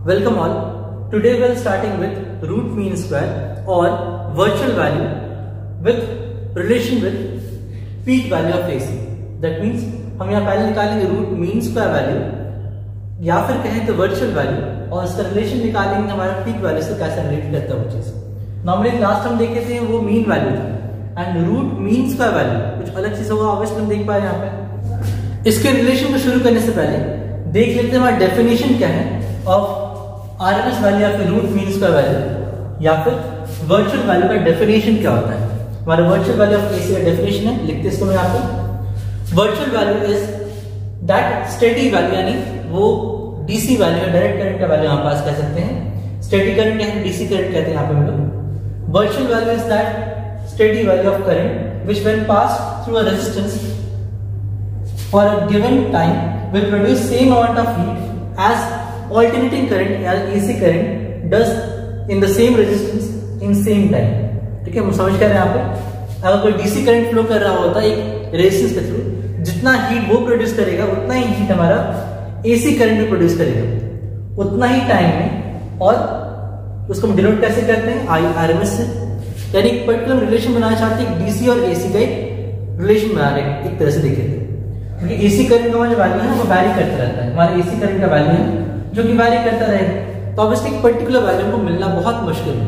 Welcome all. Today we are starting with root mean square or virtual value with relation with peak value of AC. That means हम यहाँ पहले निकालेंगे root mean square value या फिर कहें तो virtual value और इसका रिलेशन निकालेंगे हमारा पीक वैल्यू से कैसे रिलेट करता है वो चीज। नॉर्मली लास्ट हम देखे थे वो मीन वैल्यू था and root mean square value कुछ अलग चीज होगा, ऑब्वियसली हम देख पाए यहाँ पे। इसके रिलेशन को शुरू करने से पहले देख लेते हैं हमारा डेफिनेशन क्या है ऑफ आरएमएस वैल्यू या फिर रूट मीन स्क्वायर वैल्यू या फिर वर्चुअल वैल्यू का डेफिनेशन क्या होता है। हमारा वर्चुअल वैल्यू ऑफ एसी का डेफिनेशन है, लिखते इसको मैं यहाँ पे। Virtual value is that steady value, यानी वो डीसी वैल्यू है, डायरेक्ट करंट का वैल्यू यहाँ पास कह सकते हैं। स्टेडी करंट या डीसी करंट कहते हैं यहाँ पे हम लोग। Virtual value is that steady value of current which when pass through a resistance for a given time will produce same amount of heat as alternating current as AC current does in the same resistance in same time। ठीक है, हम समझ कर रहे हैं यहाँ पे। अगर कोई डीसी करंट फ्लो कर रहा होता है एक रेजिस्टेंस के थ्रू, जितना हीट वो प्रोड्यूस करेगा उतना ही हीट हमारा एसी करंट भी प्रोड्यूस करेगा उतना ही टाइम में, और उसको हम डिनोट कैसे करते हैं आरएमएस से। यानी एक पर्टिकुलर रिलेशन बनाना चाहते हैं, डीसी और एसी का एक रिलेशन बना रहे हैं एक तरह से देखें तो, क्योंकि एसी करंट का जो वैल्यू है वो वैरी करता रहता है। हमारा एसी करंट का वैल्यू है जो कि वैरी करता रहेगा, तो ऑब्वियसली एक पर्टिकुलर वैल्यू को मिलना बहुत मुश्किल है।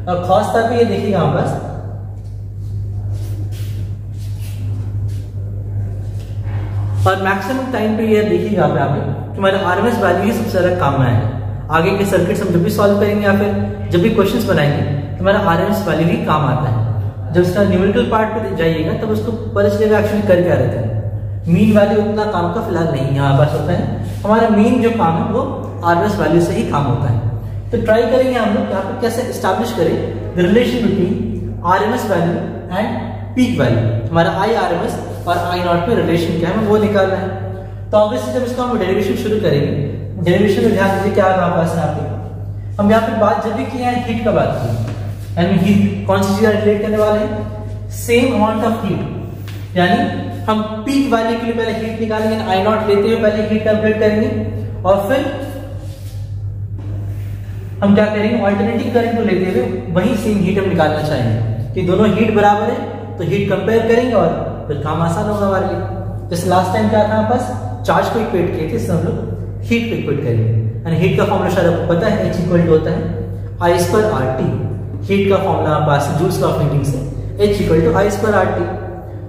और खास तौर पे ये देखिएगा हमारे पास और मैक्सिमम टाइम पे ये देखिएगा यहाँ पे कि हमारा आरएमएस वैल्यू ही सबसे ज्यादा काम में आएगा। आगे के सर्किट्स हम जब भी सॉल्व करेंगे या फिर जब भी क्वेश्चंस बनाएंगे तो हमारा आरएमएस वैल्यू ही काम आता है। जब इसका न्यूमेरिकल पार्ट पे जाइएगा तब उसको पता चलेगा एक्चुअली कर क्या रहता है। मीन वैल्यू उतना काम का फिलहाल नहीं यहाँ पास होता है, हमारा मीन जो काम है वो आरएमएस वैल्यू से ही काम होता है। तो ट्राई करेंगे हम लोग यहाँ पे कैसे एस्टैब्लिश करें the relation between RMS value and peak value. हमारा आई आरएमएस और आई नॉट में रिलेशन क्या है वो निकालना है। तो ऑब्वियसली जब इसका हम डेरिवेशन शुरू करेंगे, डेरिवेशन में ध्यान दीजिए क्या है हमारे पास यहाँ पे। हम यहाँ पे बात जब भी किए हैं हीट का बात की, यानी हीट कौन सी चीज रिलेट करने वाले हैं, सेम अमाउंट ऑफ हीट। यानी हम पीक वैल्यू के लिए पहले हीट निकालेंगे, आई नॉट लेते हुए पहले हीट कैलकुलेट करेंगे और फिर हम क्या करेंगे ऑल्टरनेटिंग करंट को लेते हुए वही सेम हीट हम निकालना चाहेंगे कि दोनों हीट बराबर है तो हीट कंपेयर करेंगे और फिर काम आसान होगा हमारे लिए। जैसे लास्ट टाइम क्या था हमारे पास, चार्ज को इक्वेट किए थे, इससे हम लोग हीट को इक्वेट करेंगे। यानी हीट का फॉर्मूला शायद आपको पता है, H इक्वल टू होता है I square R T. Heat का फॉर्मूला हमारे पास जूल्स लॉ ऑफ हीटिंग से H equal to I square R T.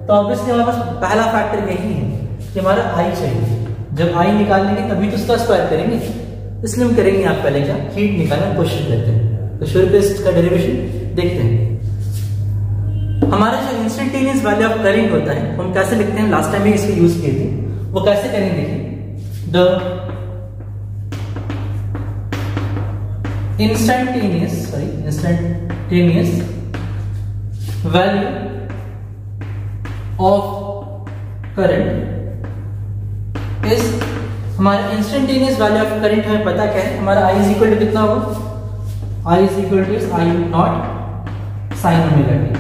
तो ऑब्वियसली हमारे पास पहला फैक्टर यही है कि हमारा आई चाहिए। जब आई निकालेंगे तभी तो उसका स्क्वायर करेंगे, इसलिए हम करेंगे आप पहले क्या हीट निकालने की कोशिश करते हैं। तो शुरू पे इसका डेरिवेशन देखते हैं। हमारा जो इंस्टेंटेनियस वैल्यू ऑफ करंट होता है हम कैसे लिखते हैं, लास्ट टाइम भी इसको यूज किए थे, वो कैसे करेंगे देखिए। The instantaneous value of current is, हमारा इंस्टेंटेनियस वैल्यू ऑफ करंट हमें पता क्या है, हमारा आई इज इक्वल टू कितना होगा, I is equal to I not sine omega t.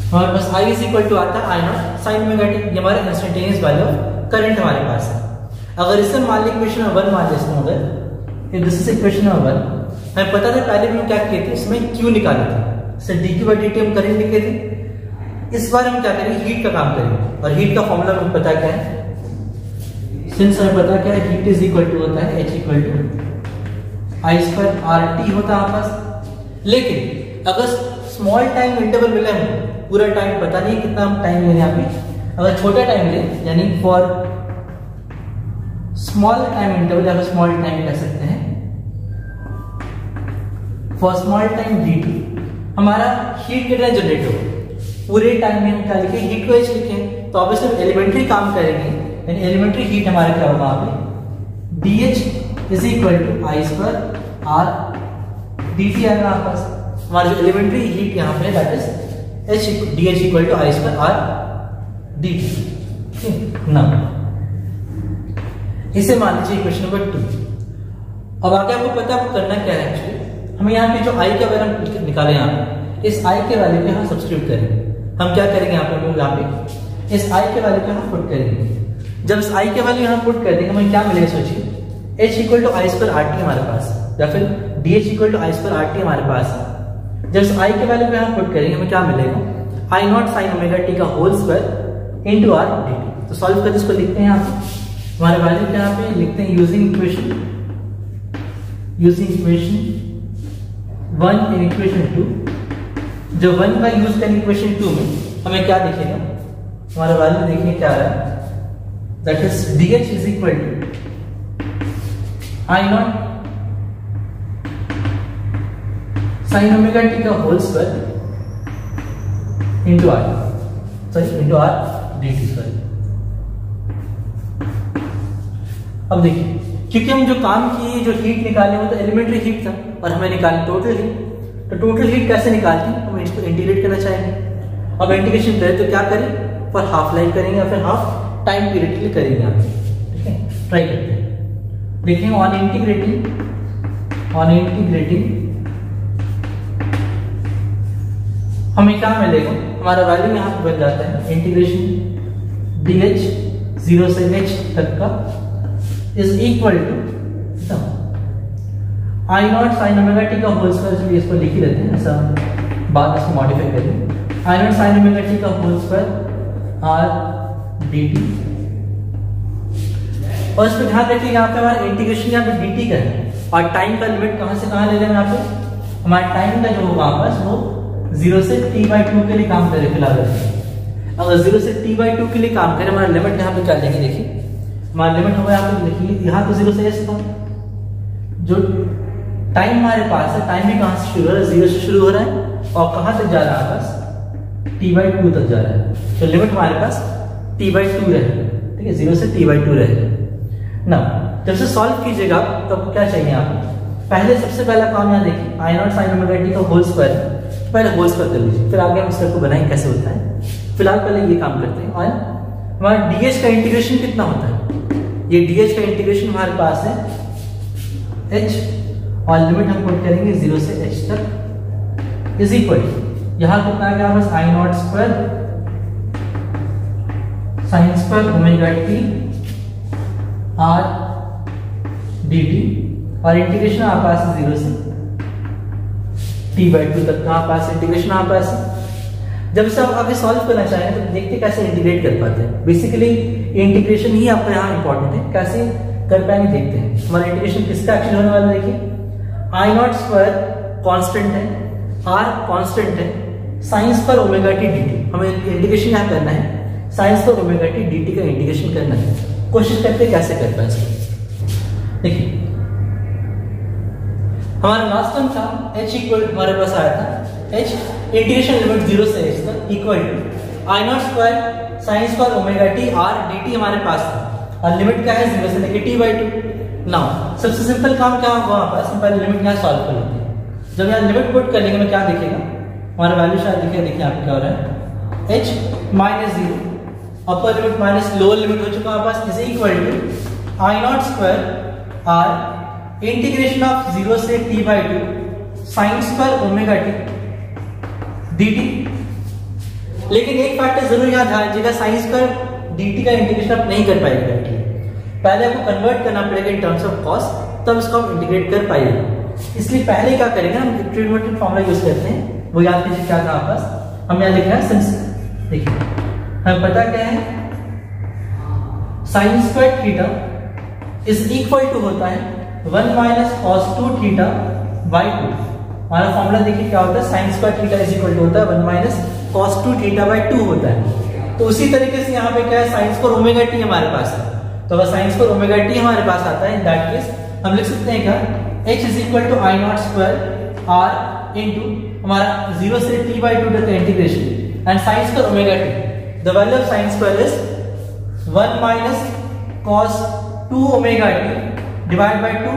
हमारे पास आई इज इक्वल टू आता है I not sine omega t. ये हमारा इंस्टेंटेनियस वैल्यू ऑफ करंट हमारे पास है। अगर इसे मान लिया इक्वेशन नंबर 1 मान लेते हैं, अगर दिस इज इक्वेशन नंबर 1, हमें पता था पहले भी हम क्या किए थे, इसमें क्यू निकाले थे, इससे dq by dt हम करंट लिखे थे। इस बार हम क्या करेंगे हीट का काम करेंगे, और हीट का फॉर्मूला हमें पता क्या है, सिंस हमें पता क्या है हीट इज इक्वल टू होता है H equal to I square R T होता है हमारे पास। लेकिन अगर स्मॉल टाइम इंटरवल मिला है, पूरा टाइम पता नहीं कितना टाइम लेने यहाँ पे, अगर छोटा टाइम ले यानी फॉर स्मॉल टाइम इंटरवल या स्मॉल टाइम कह सकते हैं, फॉर स्मॉल टाइम dt हमारा हीट कितना जनरेट होगा पूरे टाइम में। हम क्या लिखे हीट को H लिखे, तो ऑब्वियसली एलिमेंट्री काम करेंगे, यानी एलिमेंट्री हीट हमारा क्या होगा यहाँ पे dH is equal to I square R dt आएगा आपके पास। हमारा जो एलिमेंट्री हीट यहाँ पे that is dH equal to I square R dt ना। इसे मान लीजिए इक्वेशन नंबर 2। अब आगे आपको पता है आपको करना क्या है एक्चुअली, हमें यहाँ पे जो आई का वैल्यू निकाले यहाँ पे, इस आई के वैल्यू पे हम सब्स्टिट्यूट करेंगे। हम क्या करेंगे यहाँ पे, हम लोग यहाँ पे इस आई के वैल्यू पे हम पुट करेंगे। जब इस आई के वैल्यू यहाँ पुट कर देंगे हमें क्या मिलेगा, सोचिए h equal to I square R T हमारे पास, या फिर D H equal to I square R T हमारे पास है। जब इस आई के वैल्यू पे हम पुट करेंगे हमें क्या मिलेगा, I not sine omega T का whole square into R D T. तो सॉल्व करके इसको लिखते हैं यहाँ पे, हमारे वैल्यू के यहाँ पे लिखते हैं यूजिंग इक्वेशन 1 इन इक्वेशन 2। जो 1 का यूज करेंगे इक्वेशन 2 में हमें क्या दिखेगा, हमारा वैल्यू देखिए क्या आ रहा है, that is d h is equal to I not sine omega T का whole square into R, sorry into R D t square. अब देखिए, क्योंकि हम जो काम किए, जो हीट निकाले वो तो एलिमेंट्री हीट था और हमें निकालनी टोटल हीट। तो टोटल हीट कैसे निकालते हैं, हम इसको इंटीग्रेट करना चाहेंगे। अब इंटीग्रेशन करें तो क्या करें, पर हाफ लाइफ करेंगे या फिर हाफ टाइम पीरियड के लिए करेंगे आप, ठीक है। ट्राई करते हैं, देखिए ऑन इंटीग्रेटिंग हमें क्या मिलेगा, हमारा वैल्यू यहाँ पे बन जाता है इंटीग्रेशन डी एच 0 से h तक का is equal to I not sine omega T का होल स्क्वायर, चलिए इसको लिख ही देते हैं, ऐसा बाद इसको मॉडिफाई करेंगे। I not sine omega T का whole square R D T, और इसमें ध्यान रखिए यहाँ पे हमारा इंटीग्रेशन यहाँ पे dt का है और टाइम का लिमिट कहां से कहां ले लेना, यहाँ पे हमारा टाइम का जो होगा आपस वो 0 से t/2 के लिए काम करे फिलहाल। अगर 0 से t/2 के लिए काम करे, हमारा लिमिट यहाँ पे क्या लेंगे, देखिए हमारा लिमिट होगा यहाँ पे लिखिए, यहाँ तो 0 से s था, जो टाइम हमारे पास है, टाइम भी कहां से शुरू हो रहा है, 0 से शुरू हो रहा है और कहां तक जा रहा है आपस t/2 तक जा रहा है। तो लिमिट हमारे पास t/2 रहेगा, ठीक है, 0 से t/2 रहेगा ना। जब से सॉल्व कीजिएगा तो आपको क्या चाहिए, आपको पहले सबसे पहला काम यहाँ देखिए, आई नॉट साइन ओमेगा टी का होल स्क्वायर, पहले होल स्क्वायर कर लीजिए, फिर आगे हम इसको बनाएंगे कैसे होता है। फिलहाल पहले ये काम करते हैं। और हमारा डीएच का इंटीग्रेशन कितना होता है, ये डीएच का इंटीग्रेशन हमारे पास है h और लिमिट हम पुट करेंगे 0 से h तक इज इक्वल, यहाँ कितना आ गया बस I not square sine square omega T R D T, और इंटीग्रेशन हमारे पास है 0 से t/2 तक का पास इंटीग्रेशन हमारे पास है। जब से आप आगे सॉल्व करना चाहें तो देखते कैसे इंटीग्रेट कर पाते हैं। बेसिकली इंटीग्रेशन ही आपका यहाँ इंपॉर्टेंट है, कैसे कर पाएंगे देखते हैं। हमारा इंटीग्रेशन किसका एक्चुअली होने वाला है, देखिए आई नॉट स्क्वायर कांस्टेंट है, आर कांस्टेंट है, sine square omega t d T, हमें इंटीग्रेशन यहाँ करना है, sine square omega t d t का इंटीग्रेशन करना है। कोशिश करते हैं कैसे कर पाए इसको। देखिए हमारा लास्ट टाइम था h इक्वल, हमारे पास आया था h इंटीग्रेशन लिमिट 0 से h तक equal to I not square sine square omega T R D T हमारे पास था, और लिमिट क्या है 0 से लेके t/2। नाउ सबसे सिंपल काम क्या होगा हमारे पास, हम पहले लिमिट यहाँ सॉल्व कर लेते हैं। जब यहाँ लिमिट पुट कर लेंगे क्या दिखेगा, हमारा वैल्यू शायद दिखेगा, देखिए यहाँ पे क्या हो रहा है h minus 0 upper limit minus lower limit हो चुका हमारे पास is equal to I not square R integration of 0 से t/2 sine square omega t d t. लेकिन एक फैक्टर जरूर याद रखिएगा, साइन स्क्वायर डी टी का इंटीग्रेशन आप नहीं कर पाएंगे डायरेक्टली, पहले आपको कन्वर्ट करना पड़ेगा इन टर्म्स ऑफ कॉस्ट, तब इसको हम इंटीग्रेट कर पाएंगे। इसलिए पहले क्या करेंगे, हम ट्रिग्नोमेट्रिक फॉर्मूला यूज करते हैं, वो याद कीजिए क्या था आपके पास, हम यहाँ लिख रहे हैं सिंस, देखिए हमें पता क्या है, sine square theta is equal to होता है 1 माइनस कॉस 2 थीटा बाई 2। हमारा फॉर्मूला देखिए क्या होता है, sine square theta is equal to होता है 1 माइनस कॉस 2 थीटा बाई 2 होता है। तो उसी तरीके से यहाँ पे क्या है, साइन स्क्वायर ओमेगा टी हमारे पास है, तो अगर साइन स्क्वायर ओमेगा टी हमारे पास आता है, इन दैट केस हम लिख सकते हैं क्या, h is equal to I not square R into हमारा 0 से t/2 तक integration and sine square omega T, the value of sine square is 1 minus cos 2 omega T divide by 2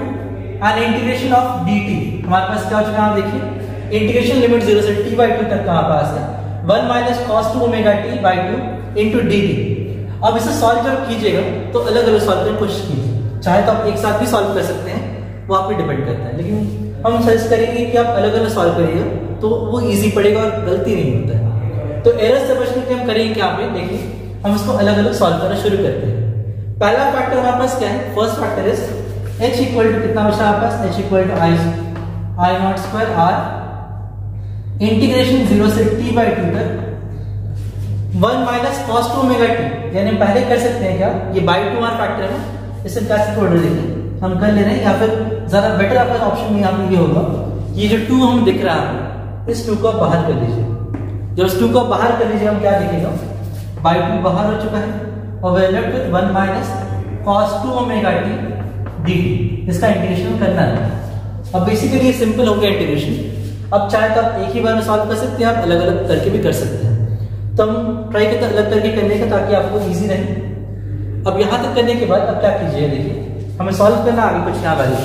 and integration of dt। हमारे पास क्या हो चुका है, आप देखिए इंटीग्रेशन लिमिट 0 से t/2 तक हमारे पास है 1 minus cos 2 omega T by 2 into dt। अब इसे सॉल्व जब कीजिएगा तो अलग अलग सॉल्व करने की कोशिश कीजिए, चाहे तो आप एक साथ भी सॉल्व कर सकते हैं, वो आप पे डिपेंड करता है, लेकिन हम सजेस्ट करेंगे कि आप अलग अलग सॉल्व करिएगा तो वो इजी पड़ेगा और गलती नहीं होता है। तो एरर से बचने के हम करेंगे क्या, पे देखिए हम इसको अलग अलग सॉल्व करना शुरू करते हैं। पहला फैक्टर हमारे पास क्या है, first factor is h equal to कितना बचा आपके पास, h equal to I not square R integration 0 से t बाई 2 तक 1 माइनस कॉस 2 ओमेगा t, यानी हम पहले कर सकते हैं क्या, ये बाई 2 आर फैक्टर है ना, इसे कैसे ऑर्डर देखिए हम कर ले रहे हैं, या फिर ज्यादा बेटर आपका ऑप्शन में यहाँ पे ये होगा, ये जो 2 हम दिख रहा है इस 2 को आप बाहर कर लीजिए, जब इस 2 को आप बाहर कर लीजिए हम क्या दिखेगा, बाई 2 बाहर हो चुका है और वे left with 1 minus cos 2 omega T dt, इसका इंटीग्रेशन करना है। अब बेसिकली ये सिंपल हो गया इंटीग्रेशन। अब चाहे तो आप एक ही बार में सॉल्व कर सकते हैं, आप अलग अलग करके भी कर सकते हैं, तो हम ट्राई करते हैं अलग करके करने का ताकि आपको इजी रहे। अब यहां तक करने के बाद अब क्या कीजिए, देखिए हमें सॉल्व करना आगे कुछ यहाँ वैल्यू,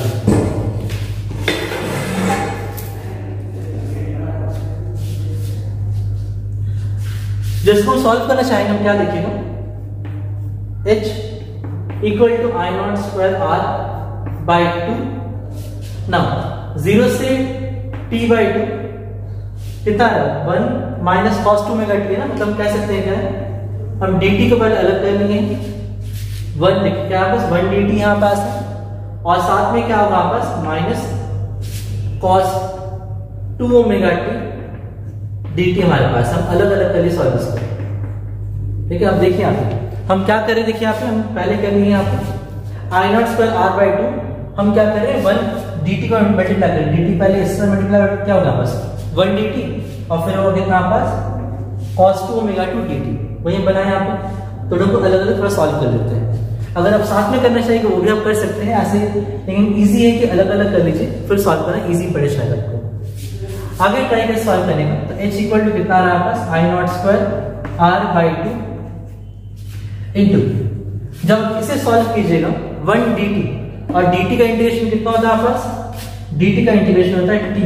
जिसको सॉल्व करना चाहेंगे हम क्या लिखेगा, h equal to I not square R by 2, now 0 से t बाई 2 कितना है 1 माइनस कॉस 2 ओमेगा t है ना, मतलब हम कह सकते हैं क्या है, हम dt को पहले अलग कर लेंगे, 1 लिख क्या पास 1 dt यहाँ पास है और साथ में क्या होगा आपस minus cos 2 omega t dt हमारे पास, हम अलग अलग कर लिए सॉल्व इसको। ठीक है, अब देखिए यहाँ पे हम क्या करें, देखिए यहाँ पे हम पहले कर लिए यहाँ पे I not square R by 2, हम क्या करें 1 dt को मल्टीप्लाई करें, dt पहले इससे मल्टीप्लाई क्या होगा बस 1 dt और फिर होगा कितना पास cos 2 ओमेगा 2 dt, वही बनाए यहाँ पे, तो दोनों को अलग अलग थोड़ा सॉल्व कर लेते हैं। अगर आप साथ में करना चाहिए वो भी आप कर सकते हैं ऐसे, लेकिन इजी है कि अलग अलग कर लीजिए, फिर सॉल्व करना इजी पड़े शायद आपको। आगे ट्राई कर सॉल्व करने का, तो h इक्वल टू कितना रहा पास I not square R by 2 into, जब इसे सॉल्व कीजिएगा 1 dt और dt का इंटीग्रेशन कितना होता है आपस, dt का इंटीग्रेशन होता है t,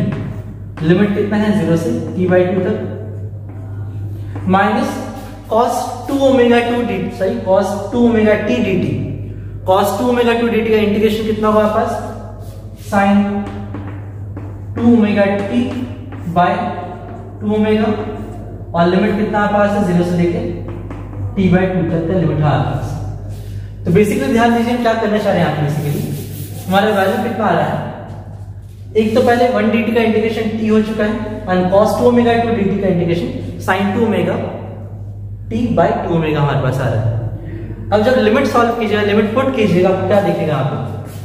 लिमिट कितना है 0 से t बाई 2 तक, माइनस cos 2 ओमेगा 2 dt, सही cos 2 omega t dt, cos 2 omega 2 dt का इंटीग्रेशन कितना होगा आपस sin 2 omega t by 2 omega और लिमिट कितना आपके पास है 0 से लेके t बाई 2 तक का लिमिट है आपके पास। तो बेसिकली ध्यान दीजिए क्या करना चाह रहे हैं आप, बेसिकली हमारा वैल्यू कितना आ रहा है, एक तो पहले 1 dt का इंटीग्रेशन t हो चुका है और cos 2 ओमेगा 2 dt का integration sin 2 omega t by 2 omega हमारे पास आ रहा है। अब जब लिमिट सॉल्व कीजिएगा, लिमिट पुट कीजिएगा, आपको क्या दिखेगा यहाँ पे,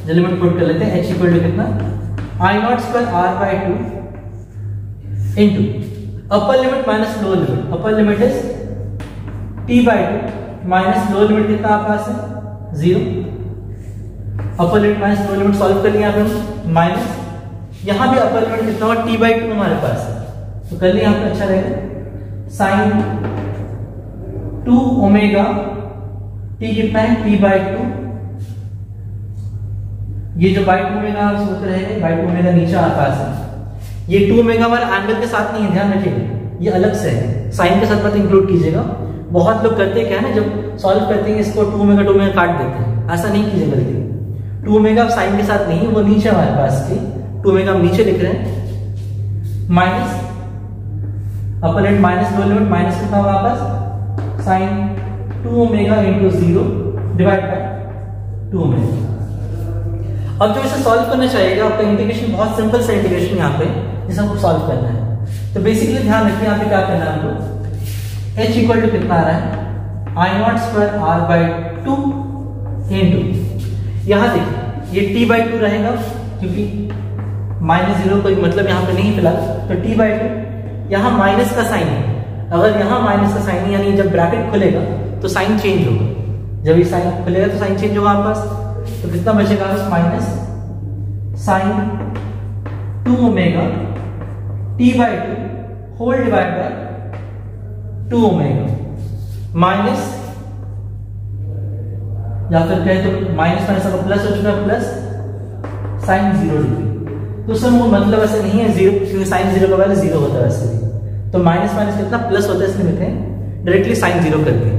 जब लिमिट पुट कर लेते हैं h इक्वल टू कितना I not square R by 2 into upper limit minus lower limit, upper limit is t by 2 minus lower limit कितना आपके पास है 0, upper limit minus lower limit solve कर लिया आपने, माइनस यहाँ भी अपर लिमिट कितना होगा t बाई 2 हमारे पास है, तो कर लिया आपको अच्छा रहेगा साइन 2 ओमेगा t कितना है t बाई 2, ये जो बाई 2 ओमेगा सूत्र रहेगा, बाई 2 ओमेगा नीचे आपके पास है, ये 2 ओमेगा हमारे एंगल के साथ नहीं है, ध्यान रखिएगा ये अलग से है, साइन के साथ मत इंक्लूड कीजिएगा। बहुत लोग करते क्या है ना, जब सॉल्व करते हैं इसको 2 ओमेगा 2 ओमेगा काट देते हैं, ऐसा नहीं कीजिएगा गलती, 2 ओमेगा साइन के साथ नहीं है, वो नीचे हमारे पास की 2 ओमेगा हम नीचे लिख रहे हैं, minus upper limit minus lower limit minus कितना होगा आपस sine 2 omega into 0 divide by 2 omega. अब जो इसे सॉल्व करना चाहिएगा, आपका इंटीग्रेशन बहुत सिंपल सा इंटीग्रेशन यहाँ पे जिसे हमको सॉल्व करना है, तो बेसिकली ध्यान रखिए यहाँ पे क्या करना है हमको, h इक्वल टू कितना आ रहा है I not square R by 2 into, यहाँ देखिए ये t बाई 2 रहेगा क्योंकि माइनस 0 कोई मतलब यहाँ पे नहीं फिलहाल, तो t बाई 2, यहाँ माइनस का साइन है, अगर यहाँ माइनस का साइन है यानी जब ब्रैकेट खुलेगा तो साइन चेंज होगा, जब ये साइन खुलेगा तो साइन चेंज होगा आपके पास, तो कितना बचेगा minus sine 2 omega t by 2 whole divide by 2 omega minus, या फिर कहे तो माइनस माइनस का प्लस हो चुका है प्लस साइन 0 डिग्री, तो सर वो मतलब ऐसे नहीं है 0 क्योंकि साइन 0 का वैल्यू 0 होता है वैसे भी, तो माइनस माइनस कितना प्लस होता है, इसलिए लिखते हैं डायरेक्टली साइन 0 कर दिए,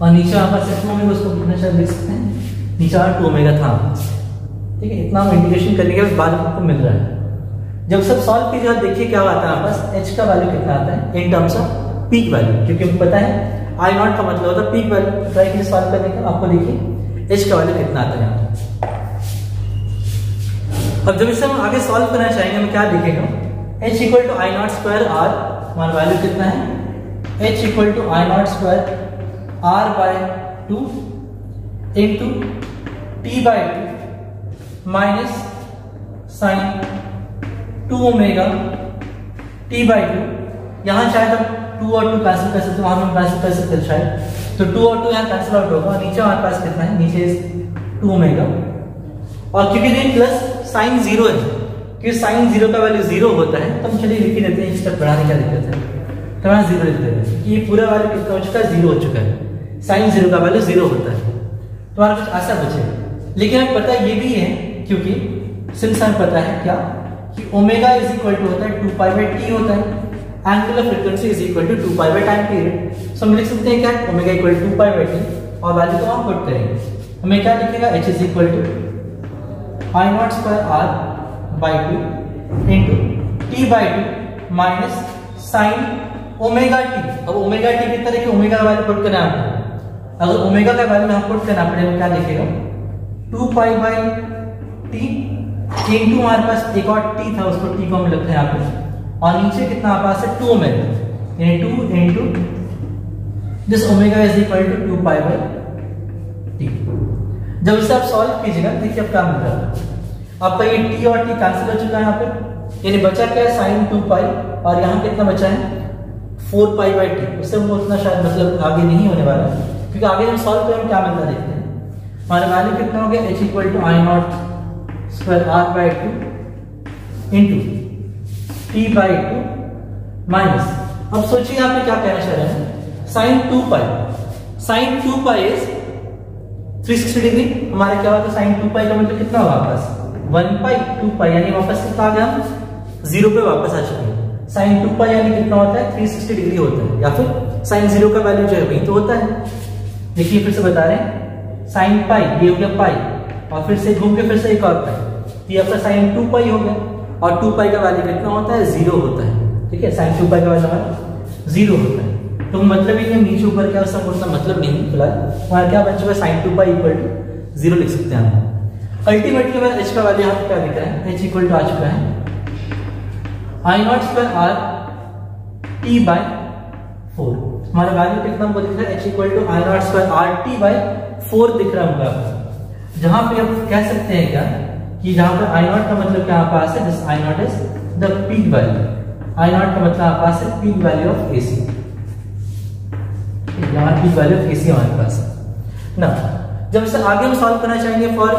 और नीचे आप ओमेगा उसको कितना शायद लिख सकते हैं, नीचे 2 ओमेगा था, ठीक है, इतना हम इंटीग्रेशन करने के बाद आपको मिल रहा है। जब सब सॉल्व कीजिएगा देखिए क्या आता है बस h का वैल्यू कितना आता है इन टर्म्स ऑफ पीक वैल्यू, क्योंकि हमको पता है आई नॉट का मतलब होता है पीक वैल्यू। ट्राई कीजिए सॉल्व करने का, आपको देखिए h का वैल्यू कितना आता है यहाँ। अब जब इसे हम आगे सॉल्व करना चाहेंगे हम क्या लिखेंगे, h equal to I not square R, हमारा वैल्यू कितना है, h equal to I not square R by 2 into T by 2 minus sine 2 omega T by 2। यहाँ शायद हम 2 और 2 कैंसिल कर सकते हैं, वहां हम कैंसिल कर सकते हैं शायद, तो 2 और 2 यहाँ कैंसिल आउट होगा और नीचे हमारे पास कितना है, नीचे 2 ओमेगा, और क्योंकि ये प्लस साइन 0 है, क्योंकि साइन 0 का वैल्यू 0 होता है तो हम चलिए लिख ही देते हैं, स्टेप बढ़ाने क्या दिक्कत है, तो यहाँ 0 लिख देते हैं कि ये पूरा वैल्यू कितना हो चुका है, 0 हो चुका है, साइन 0 का वैल्यू 0 होता है, तो हमारा कुछ ऐसा बचेगा। लेकिन हमें पता ये भी है, क्योंकि सिंस हमें पता है क्या कि ओमेगा इज इक्वल टू होता है 2 पाई बाई टी होता है, angular frequency is equal to 2 pi by time period, so हम लिख सकते हैं क्या, omega equal to 2 pi by t, और वैल्यू को हम पुट करेंगे, हमें क्या लिखेगा, h is equal to I not square R by 2 into T by 2 minus sine omega t. अब ओमेगा टी कितना देखिए, ओमेगा का वैल्यू पुट करना है आपको, अगर ओमेगा का वैल्यू यहाँ पुट करना पड़ेगा, क्या लिखेगा 2 पाई बाई टी इंटू हमारे पास एक और टी था, उसको टी को हम लिखते हैं यहाँ पे, और नीचे कितना हमारे पास है 2 omega into into this omega is equal to 2 pi by T. जब इसे आप सॉल्व कीजिएगा देखिए अब क्या मिल रहा है आपका, ये टी और टी कैंसिल हो चुका है यहाँ पे, यानी बचा क्या है साइन 2 पाई, और यहाँ कितना बचा है 4 पाई बाई टी, उससे हमको उतना शायद मतलब आगे नहीं होने वाला, क्योंकि आगे हम सॉल्व करें क्या मिलता देखते हैं, हमारा वैल्यू कितना हो गया, h equal to I not square R by 2 into T by 2 minus, अब सोचिए यहाँ पे क्या कहना चाह रहे हैं, sine 2 pi, sine 2 pi is 360 degree, हमारा क्या होगा साइन 2 पाई का मतलब कितना होगा वापस 1 पाई 2 पाई, यानी वापस कितना आ गया, हम 0 पे वापस आ चुके हैं। साइन 2 पाई यानी कितना होता है 360 डिग्री होता है, या फिर साइन 0 का वैल्यू जो है वही तो होता है। देखिए फिर से बता रहे हैं, साइन पाई ये हो गया पाई, और फिर से घूम के फिर से एक और पाई, तो ये आपका साइन 2 पाई हो गया, और 2 पाई का वैल्यू कितना होता है 0 होता है, ठीक है, साइन 2 पाई का वैल्यू हमारा 0 होता है, तो मतलब ही नहीं नीचे ऊपर क्या उसका उतना मतलब नहीं, फिलहाल हमारा क्या बन चुका है साइन 2 पाई इक्वल टू 0 लिख सकते हैं हम। अल्टीमेटली हमारा h का वैल्यू यहाँ पे क्या दिख रहा है, h इक्वल टू आ चुका है I not square R T by 4, हमारा वैल्यू कितना हमको दिख रहा है, h equal to I not square R T by 4 दिख रहा है, जहां पे आप कह सकते हैं क्या कि जहां पे आई नॉट का मतलब क्या पास है, this I not is the peak value, I not का मतलब हमारे पास है पीक वैल्यू ऑफ एसी, यहाँ पीक वैल्यू ऑफ एसी हमारे पास है ना। जब इसे आगे हम सॉल्व करना चाहेंगे फॉर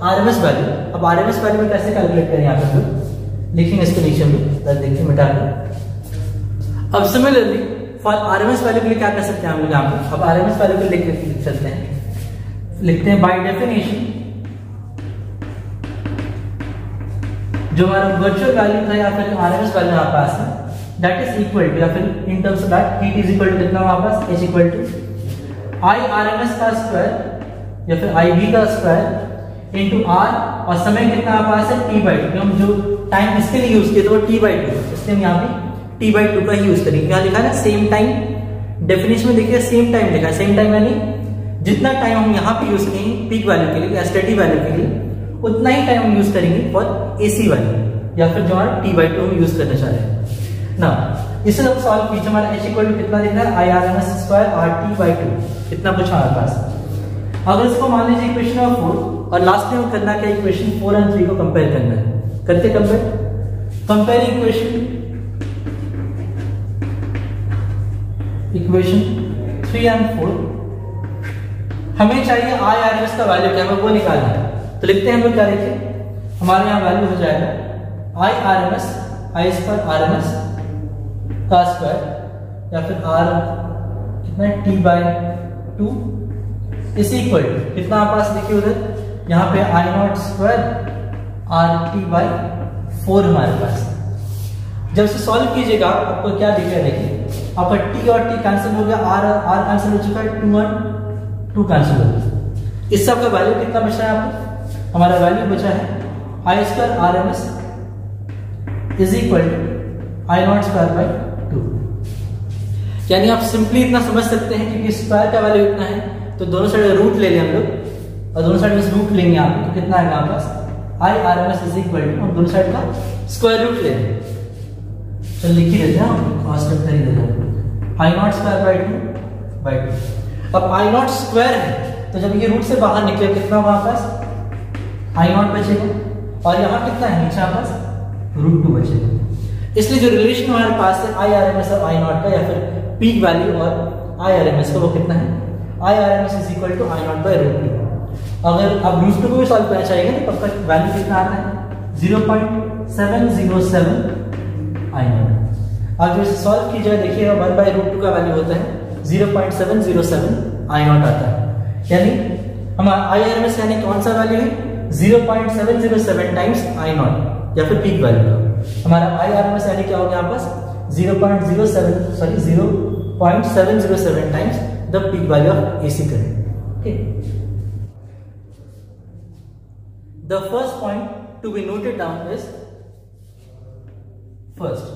आरएमएस वैल्यू, अब आरएमएस वैल्यू में कैसे कैलकुलेट करें, यहाँ पे लिखेंगे इसके नीचे में, देखिए मिटा कर। अब सिमिलरली फॉर आरएमएस वैल्यू के लिए क्या कर सकते हैं हम लोग यहाँ पे, अब आरएमएस वैल्यू के लिए लिख सकते हैं, लिखते हैं बाय डेफिनेशन जो हमारा वर्चुअल वैल्यू था या फिर आरएमएस वैल्यू हमारे पास है, दैट इज इक्वल टू, या फिर in terms of that heat is equal to कितना हमारे पास, h equal to I RMS का स्क्वायर या फिर आई वी का स्क्वायर इंटू आर, और समय कितना हमारे पास है t बाई 2, हम जो टाइम इसके लिए यूज किए तो वो t बाई 2, इसलिए हम यहाँ पे t बाई 2 का ही यूज करेंगे। यहाँ लिखा है ना सेम टाइम, डेफिनेशन में देखिए सेम टाइम लिखा है, सेम टाइम यानी जितना टाइम हम यहाँ पे यूज करेंगे पीक वैल्यू के लिए या स्टेडी वैल्यू के लिए, उतना ही टाइम हम यूज करेंगे फॉर एसी वैल्यू, या फिर जो हमारा t बाई 2 हम यूज करना चाह रहे हैं ना। इसे हम सॉल्व कीजिए, हमारा h इक्वल टू कितना दिख रहा है, I R M S square R T by 2, इतना कुछ हमारे पास। अगर इसको मान लीजिए इक्वेशन नंबर 4, और लास्ट में करना क्या, इक्वेशन 4 और 3 को कंपेयर करना है, करते कंपेयर, कंपेयर इक्वेशन 3 एंड 4, हमें चाहिए आई आर एम एस का वैल्यू क्या है वो निकालना है, तो लिखते हैं हम लोग क्या लिखे, हमारे यहाँ वैल्यू हो जाएगा I R M S, I square R M S का स्क्वायर, या फिर आर कितना है T by 2 is equal to कितना आप पास देखिए उधर, यहाँ पे I not square R T by 4 हमारे पास। जब इसे सॉल्व कीजिएगा आपको क्या दिख रहा है, देखिए आपका टी और टी कैंसिल हो गया, आर कैंसिल हो चुका है, 2 1 2 कैंसिल हो गया, इससे आपका वैल्यू कितना बच रहा है, आपको हमारा वैल्यू बचा है I square R M S is equal to I not square by 2, यानी आप सिंपली इतना समझ सकते हैं क्योंकि स्क्वायर का वैल्यू इतना है तो दोनों साइड रूट ले लें हम लोग, और दोनों साइड में रूट लेंगे आप तो कितना आएगा हमारे पास I R M S is equal to, हम दोनों साइड का स्क्वायर रूट ले रहे हैं, चल लिख ही देते हैं, कॉस्ट कर ही देते हैं, आई नॉट स्क्वायर बाई टू। अब आई नॉट स्क्वायर है तो जब ये रूट से बाहर निकले कितना हमारे पास आई नॉट बचेगा, और यहाँ कितना है नीचे हमारे पास रूट 2 बचेगा। इसलिए जो रिलेशन हमारे पास है आई आर एम एस और आई नॉट का, या फिर पीक वैल्यू और आई आर एम एस का, वो कितना है I R M S is equal to I not by root 2। अगर आप रूट 2 को भी सॉल्व करना चाहिए तो तब तक वैल्यू कितना आता है 0.707 आई नॉट। आप जो इसे सॉल्व कीजिएगा देखिएगा 1 बाई रूट 2 का वैल्यू होता है 0.707 आई नॉट आता है, यानी हमारा आई आर एम एस यानी कौन सा वैल्यू है 0.707 टाइम्स आई नॉट, या फिर पीक वैल्यू का। हमारा आई आर एम एस यानी क्या हो गया आपस 0.707 times the peak value of AC current. Okay, the first point to be noted down is first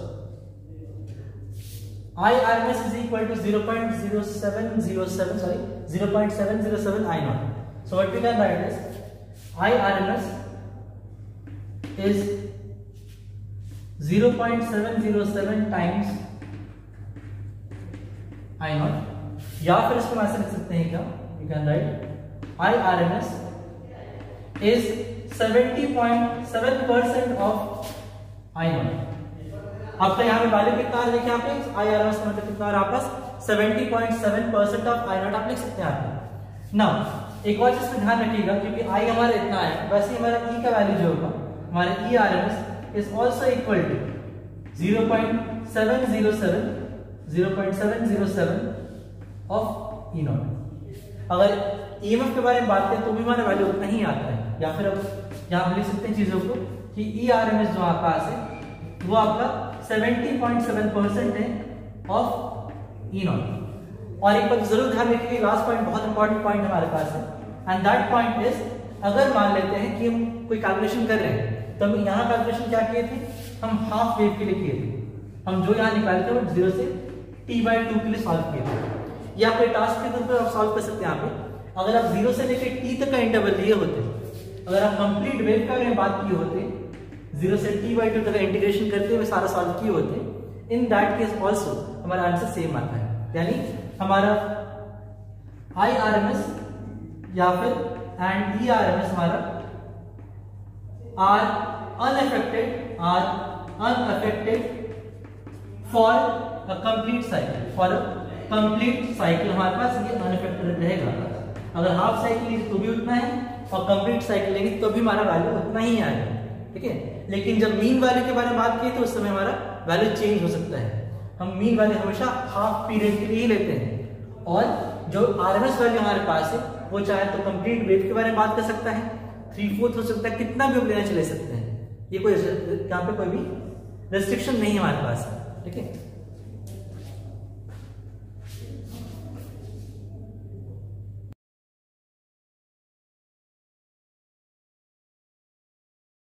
IRMS is equal to 0.707 I naught. So what we can write is IRMS is 0.707 times I naught, या फिर इसको ऐसे लिख सकते हैं क्या, you can write IRMS is 70.7% of I naught। आपका यहाँ पे वैल्यू कितना आ रहा है देखिए, यहाँ पे आई आर एम एस का मतलब कितना आ रहा है आपस 70.7% ऑफ आई नॉट आप लिख सकते हैं यहाँ पे। नाउ एक और चीज पे ध्यान रखिएगा, क्योंकि आई हमारा इतना है, वैसे ही हमारा ई का वैल्यू जो होगा हमारा E R M S is also equal to 0.707 of E not. अगर ई एम एफ के बारे में बात करें तो भी हमारा वैल्यू उतना ही आता है, या फिर अब यहाँ पे लिख सकते हैं चीजों को कि ई आर एम एस जो आपका पास है वो आपका 70.7% है ऑफ ई नॉट। और एक बात जरूर ध्यान रखिए, लास्ट पॉइंट बहुत इंपॉर्टेंट पॉइंट हमारे पास है, एंड दैट पॉइंट इज अगर मान लेते हैं कि हम कोई कैलकुलेशन कर रहे हैं तो हम यहाँ कैलकुलेशन क्या किए थे, हम हाफ वेव के लिए किए थे, हम जो यहाँ निकाले थे वो 0 से t/2 के लिए सॉल्व किए थे। ये आपके टास्क के तौर पर आप सॉल्व कर सकते हैं। यहाँ पे अगर आप 0 से लेकर t तक का इंटरवल लिए होते, अगर आप कंप्लीट वेव का बात किए होते 0 से t/2 तक इंटीग्रेशन करते हुए सारा सॉल्व किए होते, इन दैट केस ऑल्सो हमारा आंसर सेम आता है, यानी हमारा आई आर एम एस या फिर and E R M S हमारा are unaffected for a complete cycle, हमारे पास ये अनअफेक्टेड रहेगा। अगर हाफ साइकिल लीजिए तो भी उतना है, और कंप्लीट साइकिल लेंगे तो भी हमारा वैल्यू उतना ही आएगा, ठीक है। लेकिन जब मीन वैल्यू के बारे में बात की तो उस समय हमारा वैल्यू चेंज हो सकता है। हम मीन वैल्यू हमेशा हाफ पीरियड के लिए ही लेते हैं, और जो आरएमएस वैल्यू हमारे पास है वो चाहे तो कंप्लीट वेव के बारे में बात कर सकता है, 3/4 हो सकता है, कितना भी हम लेना चले सकते हैं। ये कोई यहाँ पे कोई भी रेस्ट्रिक्शन नहीं हमारे पास है, ठीक है।